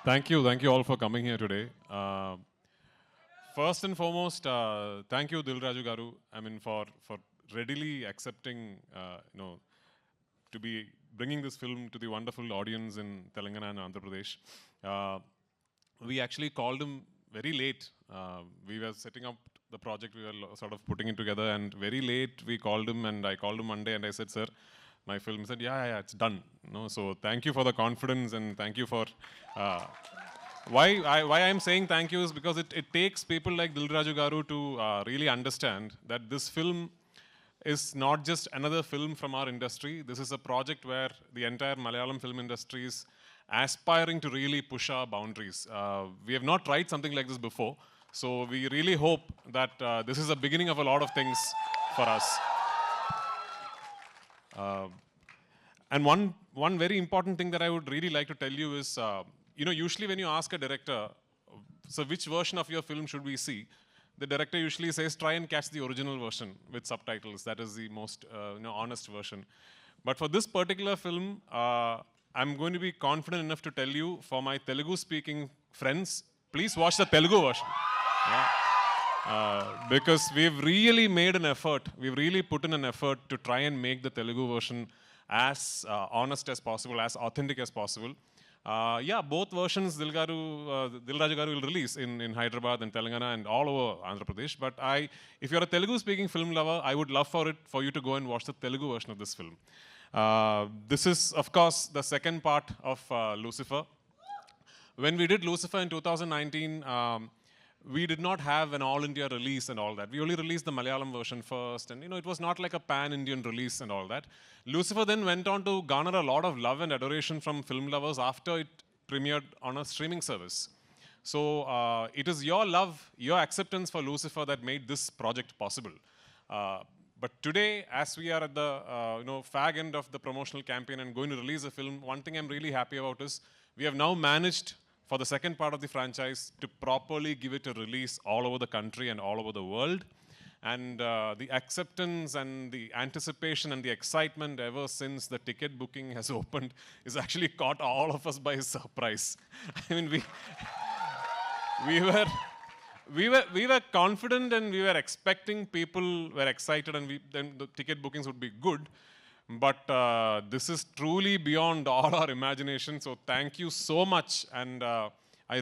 Thank you all for coming here today. First and foremost, thank you, Dil Raju Garu. I mean, for readily accepting, to be bringing this film to the wonderful audience in Telangana and Andhra Pradesh. We actually called him very late. We were setting up the project, we were sort of putting it together, and very late we called him, and I called him one day and I said, "Sir, my film." He said, "Yeah, it's done." So thank you for the confidence and thank you for. Why I'm saying thank you is because it takes people like Dilraju Garu to really understand that this film is not just another film from our industry. This is a project where the entire Malayalam film industry is aspiring to really push our boundaries. We have not tried something like this before. So we really hope that this is the beginning of a lot of things for us. And one very important thing that I would really like to tell you is, usually when you ask a director, so which version of your film should we see? The director usually says, try and catch the original version with subtitles. That is the most honest version. But for this particular film, I'm going to be confident enough to tell you, for my Telugu-speaking friends, please watch the Telugu version. Yeah. Because we've really made an effort, we've really put in an effort to try and make the Telugu version as honest as possible, as authentic as possible. Both versions Dilraju Garu will release in Hyderabad and Telangana and all over Andhra Pradesh. But if you're a Telugu-speaking film lover, I would love for you to go and watch the Telugu version of this film. This is, of course, the second part of Lucifer. When we did Lucifer in 2019, we did not have an all-India release and all that. We only released the Malayalam version first, and it was not like a pan-Indian release and all that. Lucifer then went on to garner a lot of love and adoration from film lovers after it premiered on a streaming service. So it is your love, your acceptance for Lucifer that made this project possible. But today, as we are at the fag end of the promotional campaign and going to release a film, one thing I'm really happy about is we have now managed, for the second part of the franchise, to properly give it a release all over the country and all over the world. And the acceptance and the anticipation and the excitement ever since the ticket booking has opened is actually caught all of us by surprise. I mean, we were confident and we were expecting, people were excited, and then the ticket bookings would be good. But this is truly beyond all our imagination. So thank you so much. And I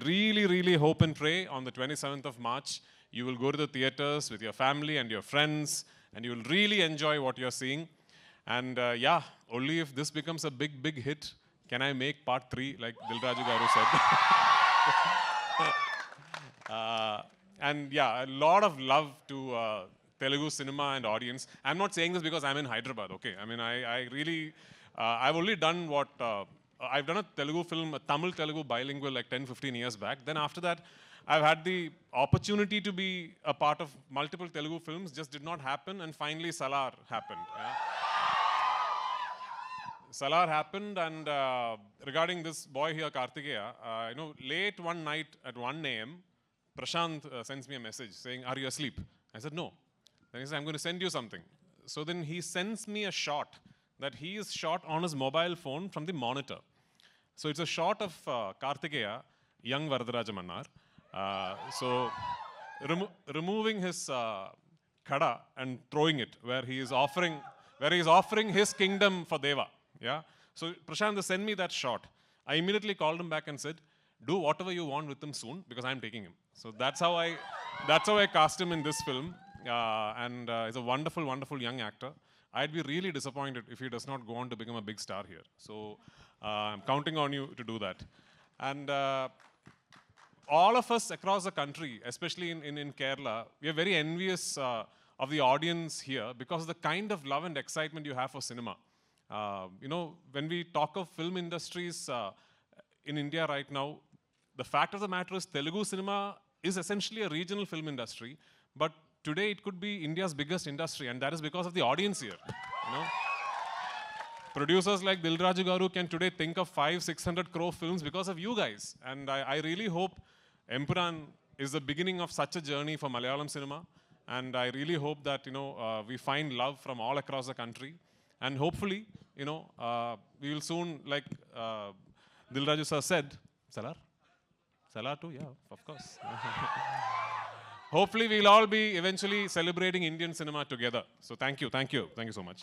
really, really hope and pray on the 27th of March, you will go to the theaters with your family and your friends, and you will really enjoy what you're seeing. And only if this becomes a big, big hit can I make part 3, like Dilraju Garu said. A lot of love to Telugu cinema and audience. I'm not saying this because I'm in Hyderabad, okay? I mean, I really, I've only done what, I've done a Telugu film, a Tamil-Telugu bilingual like 10, 15 years back. Then after that, I've had the opportunity to be a part of multiple Telugu films, just did not happen, and finally Salar happened. Yeah? Salar happened, and regarding this boy here, Kartikeya, late one night at 1 a.m., Prashant sends me a message saying, "Are you asleep?" I said, "No." Then he said, "I'm going to send you something." So then he sends me a shot that he is shot on his mobile phone from the monitor. So it's a shot of Kartikeya, young Varadaraja Mannar. Removing his kada and throwing it where he is offering his kingdom for Deva. Yeah. So Prashant sent me that shot. I immediately called him back and said, "Do whatever you want with him soon, because I'm taking him." So that's how I cast him in this film. And he's a wonderful, wonderful young actor. I'd be really disappointed if he does not go on to become a big star here. So I'm counting on you to do that. And all of us across the country, especially in Kerala, we are very envious of the audience here because of the kind of love and excitement you have for cinema. When we talk of film industries in India right now, the fact of the matter is Telugu cinema is essentially a regional film industry, but today it could be India's biggest industry, and that is because of the audience here. Producers like Dilraju Garu can today think of 500-600 crore films because of you guys. And I really hope Empuran is the beginning of such a journey for Malayalam cinema. And I really hope that, we find love from all across the country. And hopefully, we will soon, like Dilraju sir said, Salar? Salar too, yeah, of course. Hopefully, we'll all be eventually celebrating Indian cinema together. So thank you so much.